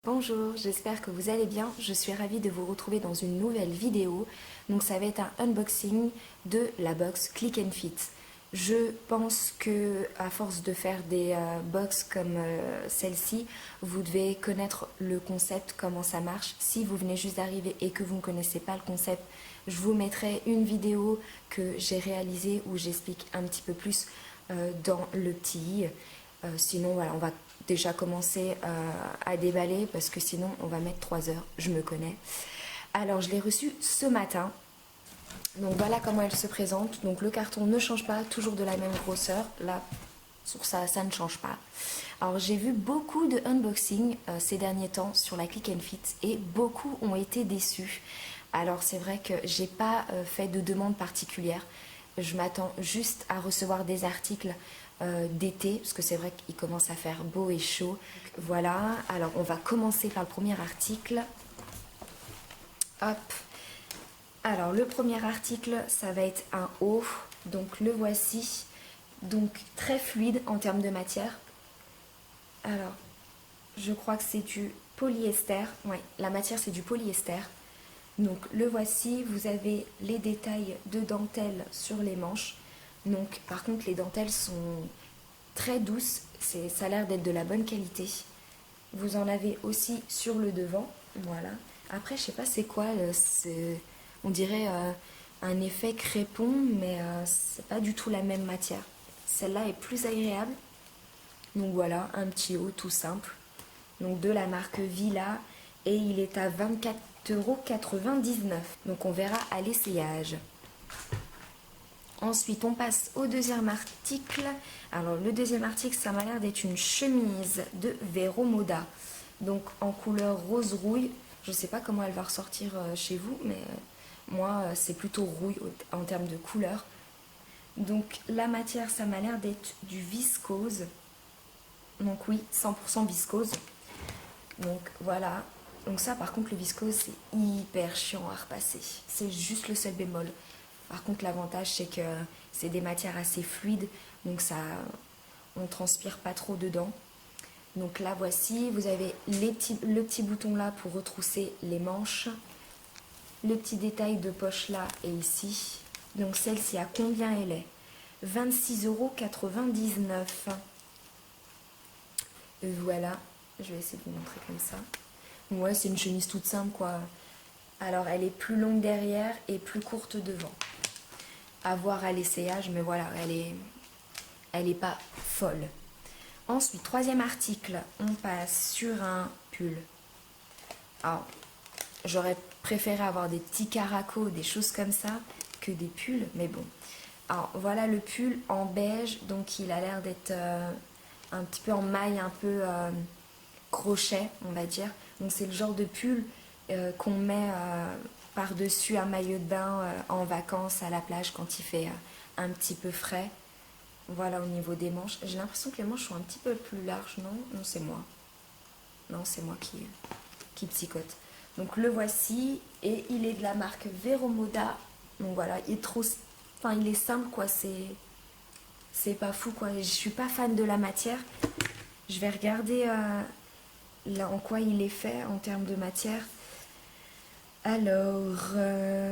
Bonjour, j'espère que vous allez bien. Je suis ravie de vous retrouver dans une nouvelle vidéo. Donc ça va être un unboxing de la box Click and Fit. Je pense que à force de faire des box comme celle-ci, vous devez connaître le concept, comment ça marche. Si vous venez juste d'arriver et que vous ne connaissez pas le concept, je vous mettrai une vidéo que j'ai réalisée où j'explique un petit peu plus dans le petit i. Sinon, voilà, on va déjà commencer à déballer parce que sinon, on va mettre 3 heures. Je me connais. Alors, je l'ai reçu ce matin. Donc, voilà comment elle se présente. Donc, le carton ne change pas, toujours de la même grosseur. Là, sur ça ne change pas. Alors, j'ai vu beaucoup de unboxing ces derniers temps sur la Click and Fit et beaucoup ont été déçus. Alors, c'est vrai que j'ai pas fait de demande particulière. Je m'attends juste à recevoir des articles d'été, parce que c'est vrai qu'il commence à faire beau et chaud. Voilà, alors on va commencer par le premier article. Hop. Alors le premier article, ça va être un haut, donc le voici. Donc très fluide en termes de matière. Alors, je crois que c'est du polyester. Ouais, la matière c'est du polyester. Donc le voici, vous avez les détails de dentelle sur les manches. Donc par contre les dentelles sont très douces, ça a l'air d'être de la bonne qualité. Vous en avez aussi sur le devant, voilà. Après je sais pas c'est quoi, on dirait un effet crépon, mais c'est pas du tout la même matière. Celle-là est plus agréable. Donc voilà, un petit haut tout simple. Donc de la marque Villa et il est à 24,99 €. Donc on verra à l'essayage. Ensuite, on passe au deuxième article. Alors, le deuxième article, ça m'a l'air d'être une chemise de Vero Moda. Donc, en couleur rose rouille. Je ne sais pas comment elle va ressortir chez vous, mais moi, c'est plutôt rouille en termes de couleur. Donc, la matière, ça m'a l'air d'être du viscose. Donc, oui, 100% viscose. Donc, voilà. Donc, ça, par contre, le viscose, c'est hyper chiant à repasser. C'est juste le seul bémol. Par contre, l'avantage, c'est que c'est des matières assez fluides, donc ça, on ne transpire pas trop dedans. Donc là, voici, vous avez le petit bouton là pour retrousser les manches. Le petit détail de poche là et ici. Donc celle-ci, à combien elle est? 26,99 €. Voilà, je vais essayer de vous montrer comme ça. Ouais, c'est une chemise toute simple, quoi. Alors, elle est plus longue derrière et plus courte devant. À voir à l'essayage, mais voilà, elle est pas folle. Ensuite, troisième article, on passe sur un pull. Alors, j'aurais préféré avoir des petits caracos, des choses comme ça, que des pulls, mais bon. Alors, voilà le pull en beige, donc il a l'air d'être un petit peu en maille, un peu crochet, on va dire. Donc, c'est le genre de pull qu'on met par-dessus un maillot de bain en vacances à la plage quand il fait un petit peu frais. Voilà, au niveau des manches. J'ai l'impression que les manches sont un petit peu plus larges, non? Non, c'est moi. Non, c'est moi qui psychote. Donc le voici et il est de la marque Vero Moda. Donc voilà, il est trop... Enfin, il est simple, quoi. C'est pas fou, quoi. Je suis pas fan de la matière. Je vais regarder là, en quoi il est fait en termes de matière. Alors,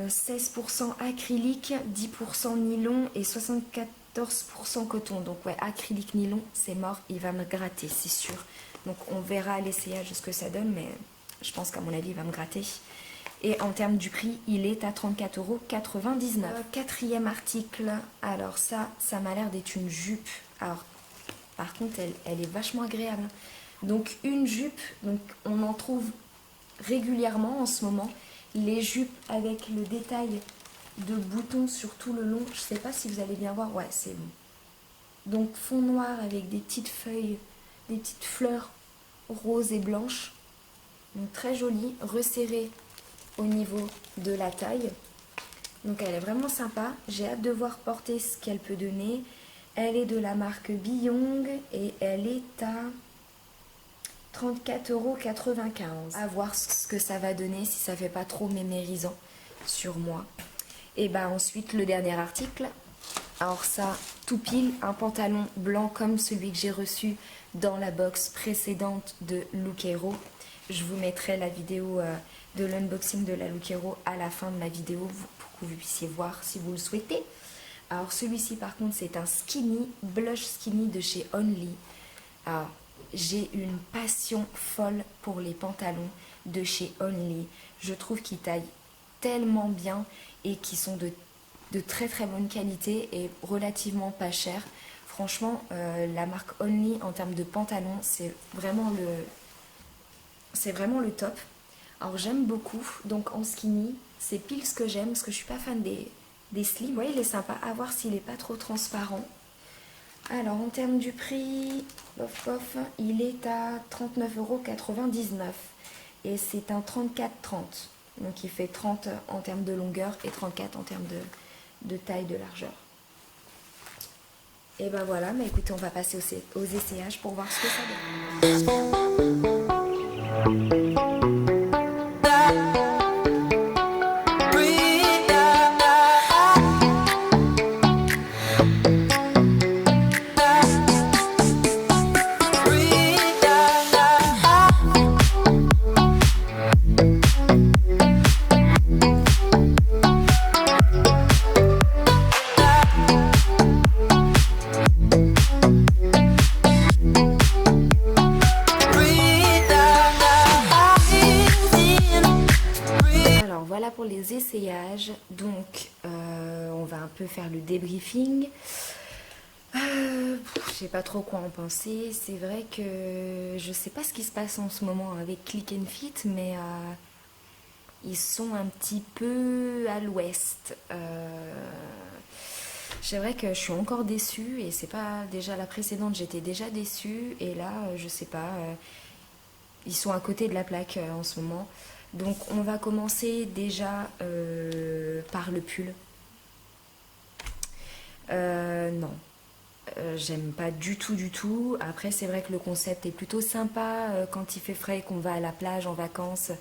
16% acrylique, 10% nylon et 74% coton. Donc ouais, acrylique nylon, c'est mort, il va me gratter, c'est sûr. Donc on verra à l'essayage ce que ça donne, mais je pense qu'à mon avis, il va me gratter. Et en termes du prix, il est à 34,99 €. Quatrième article, alors ça m'a l'air d'être une jupe. Alors, par contre, elle est vachement agréable. Donc une jupe, donc on en trouve régulièrement en ce moment. Les jupes avec le détail de boutons sur tout le long. Je sais pas si vous allez bien voir. Ouais, c'est bon. Donc fond noir avec des petites feuilles, des petites fleurs roses et blanches. Donc très jolie, resserrée au niveau de la taille. Donc elle est vraiment sympa. J'ai hâte de voir porter ce qu'elle peut donner. Elle est de la marque Beyond et elle est à 34,95 €. À voir ce que ça va donner, si ça fait pas trop mémérisant sur moi. Et bah ensuite le dernier article. Alors ça, tout pile, un pantalon blanc comme celui que j'ai reçu dans la box précédente de Lookero. Je vous mettrai la vidéo de l'unboxing de la Look Hero à la fin de ma vidéo pour que vous puissiez voir si vous le souhaitez. Alors celui-ci par contre c'est un skinny, blush skinny de chez Only. Alors j'ai une passion folle pour les pantalons de chez Only. Je trouve qu'ils taillent tellement bien et qui sont de très très bonne qualité et relativement pas cher. Franchement, la marque Only en termes de pantalons, c'est vraiment le top. Alors j'aime beaucoup, donc en skinny, c'est pile ce que j'aime, parce que je suis pas fan des slim. Vous voyez, il est sympa, à voir s'il est pas trop transparent. Alors en termes du prix, il est à 39,99 € et c'est un 34-30. Donc il fait 30 en termes de longueur et 34 en termes de taille, de largeur. Et ben voilà, mais écoutez, on va passer aux essayages pour voir ce que ça donne. Pour les essayages, donc on va un peu faire le débriefing. Je sais pas trop quoi en penser. C'est vrai que je sais pas ce qui se passe en ce moment avec Click and Fit, mais ils sont un petit peu à l'ouest. C'est vrai que je suis encore déçue et c'est pas déjà la précédente, j'étais déjà déçue et là je sais pas, ils sont à côté de la plaque en ce moment. Donc on va commencer déjà par le pull. Non, j'aime pas du tout. Après c'est vrai que le concept est plutôt sympa quand il fait frais et qu'on va à la plage en vacances.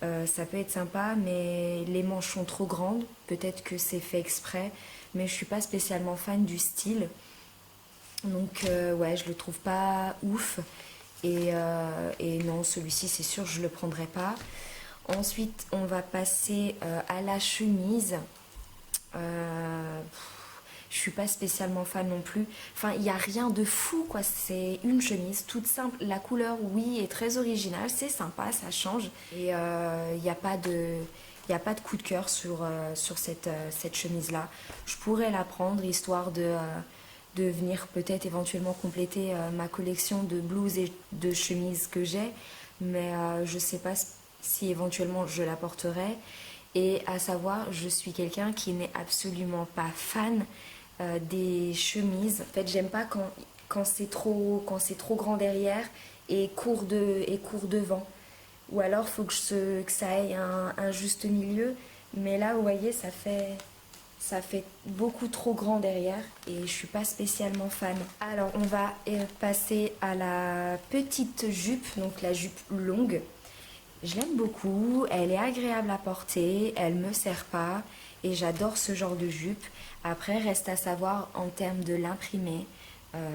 Ça peut être sympa, mais les manches sont trop grandes. Peut-être que c'est fait exprès, mais je suis pas spécialement fan du style. Donc ouais, je le trouve pas ouf. Et non, celui-ci c'est sûr je le prendrai pas. Ensuite, on va passer à la chemise. Je suis pas spécialement fan non plus. Enfin, il n'y a rien de fou, quoi. C'est une chemise toute simple. La couleur, oui, est très originale. C'est sympa, ça change. Et il n'y a pas de... Il n'y a pas de coup de cœur sur cette chemise-là. Je pourrais la prendre, histoire de venir peut-être éventuellement compléter ma collection de blouses et de chemises que j'ai. Mais je ne sais pas si éventuellement je la porterai. Et à savoir, je suis quelqu'un qui n'est absolument pas fan des chemises. En fait, j'aime pas quand c'est trop grand derrière et court devant. Ou alors, il faut que ça ait un juste milieu. Mais là, vous voyez, ça fait beaucoup trop grand derrière et je suis pas spécialement fan. Alors, on va passer à la petite jupe, donc la jupe longue. Je l'aime beaucoup, elle est agréable à porter, elle me serre pas et j'adore ce genre de jupe. Après, reste à savoir en termes de l'imprimer,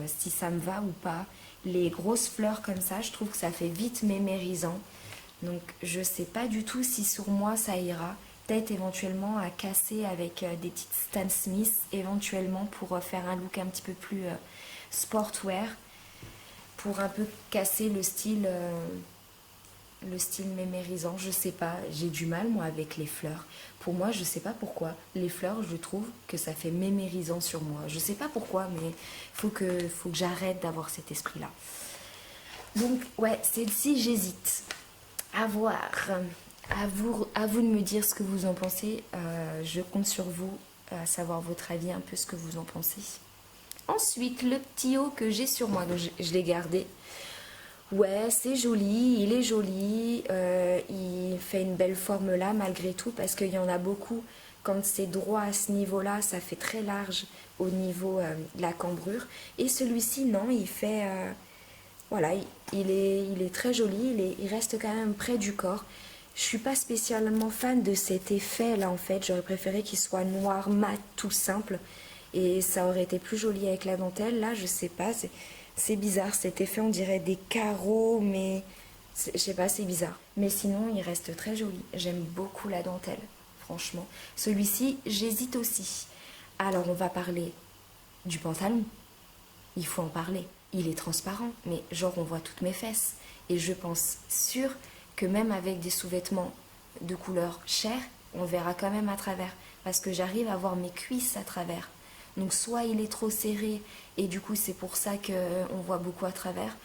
si ça me va ou pas. Les grosses fleurs comme ça, je trouve que ça fait vite mémérisant. Donc je sais pas du tout si sur moi ça ira. Peut-être éventuellement à casser avec des petites Stan Smith, éventuellement pour faire un look un petit peu plus sportwear, pour un peu casser le style mémérisant. Je sais pas, j'ai du mal moi avec les fleurs. Pour moi, je sais pas pourquoi. Les fleurs, je trouve que ça fait mémérisant sur moi. Je sais pas pourquoi, mais faut que j'arrête d'avoir cet esprit-là. Donc ouais, celle-ci, j'hésite. À voir. À vous de me dire ce que vous en pensez. Je compte sur vous à savoir votre avis, un peu ce que vous en pensez. Ensuite, le petit haut que j'ai sur moi, donc je l'ai gardé. Ouais, c'est joli, il est joli, il fait une belle forme là malgré tout parce qu'il y en a beaucoup. Quand c'est droit à ce niveau-là, ça fait très large au niveau de la cambrure. Et celui-ci, non, il fait... voilà, il est très joli, il reste quand même près du corps. Je suis pas spécialement fan de cet effet là en fait, j'aurais préféré qu'il soit noir mat tout simple et ça aurait été plus joli avec la dentelle. Là je sais pas, c'est bizarre cet effet, on dirait des carreaux mais Je sais pas, c'est bizarre. Mais sinon, il reste très joli. J'aime beaucoup la dentelle, franchement. Celui-ci, j'hésite aussi. Alors, on va parler du pantalon. Il faut en parler. Il est transparent, mais genre, on voit toutes mes fesses. Et je pense sûr que même avec des sous-vêtements de couleur chair, on verra quand même à travers. Parce que j'arrive à voir mes cuisses à travers. Donc, soit il est trop serré, et du coup, c'est pour ça qu'on voit beaucoup à travers.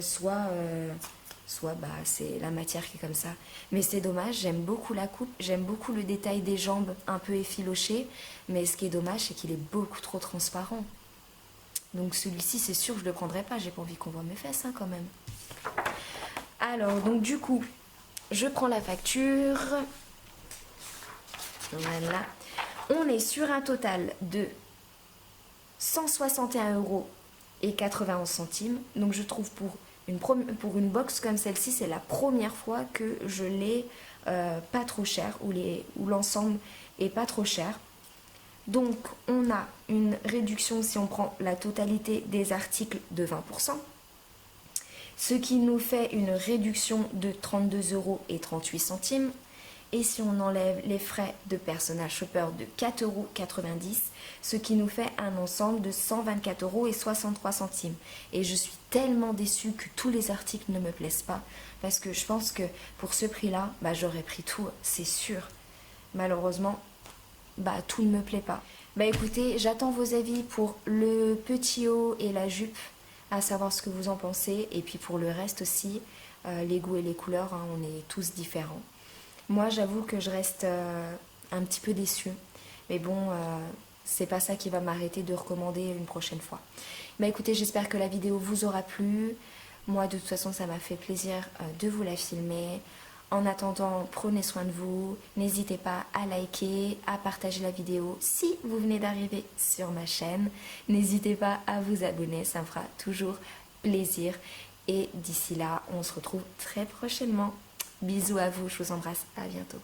Soit bah, c'est la matière qui est comme ça. Mais c'est dommage, j'aime beaucoup la coupe, j'aime beaucoup le détail des jambes un peu effiloché, mais ce qui est dommage, c'est qu'il est beaucoup trop transparent. Donc celui-ci, c'est sûr que je le prendrai pas, j'ai pas envie qu'on voit mes fesses hein, quand même. Alors, donc du coup, je prends la facture. Voilà. On est sur un total de 161,91 €. Donc je trouve pour une box comme celle-ci, c'est la première fois que je l'ai pas trop cher, où l'ensemble est pas trop cher. Donc on a une réduction si on prend la totalité des articles de 20%, ce qui nous fait une réduction de 32,38 €. Et si on enlève les frais de personnel shopper de 4,90 €, ce qui nous fait un ensemble de 124,63 €. Et je suis tellement déçue que tous les articles ne me plaisent pas, parce que je pense que pour ce prix-là, bah, j'aurais pris tout, c'est sûr. Malheureusement, bah, tout ne me plaît pas. Bah écoutez, j'attends vos avis pour le petit haut et la jupe, à savoir ce que vous en pensez. Et puis pour le reste aussi, les goûts et les couleurs, hein, on est tous différents. Moi, j'avoue que je reste un petit peu déçue. Mais bon, c'est pas ça qui va m'arrêter de recommander une prochaine fois. Bah écoutez, j'espère que la vidéo vous aura plu. Moi, de toute façon, ça m'a fait plaisir de vous la filmer. En attendant, prenez soin de vous. N'hésitez pas à liker, à partager la vidéo si vous venez d'arriver sur ma chaîne. N'hésitez pas à vous abonner, ça me fera toujours plaisir. Et d'ici là, on se retrouve très prochainement. Bisous à vous, je vous embrasse, à bientôt.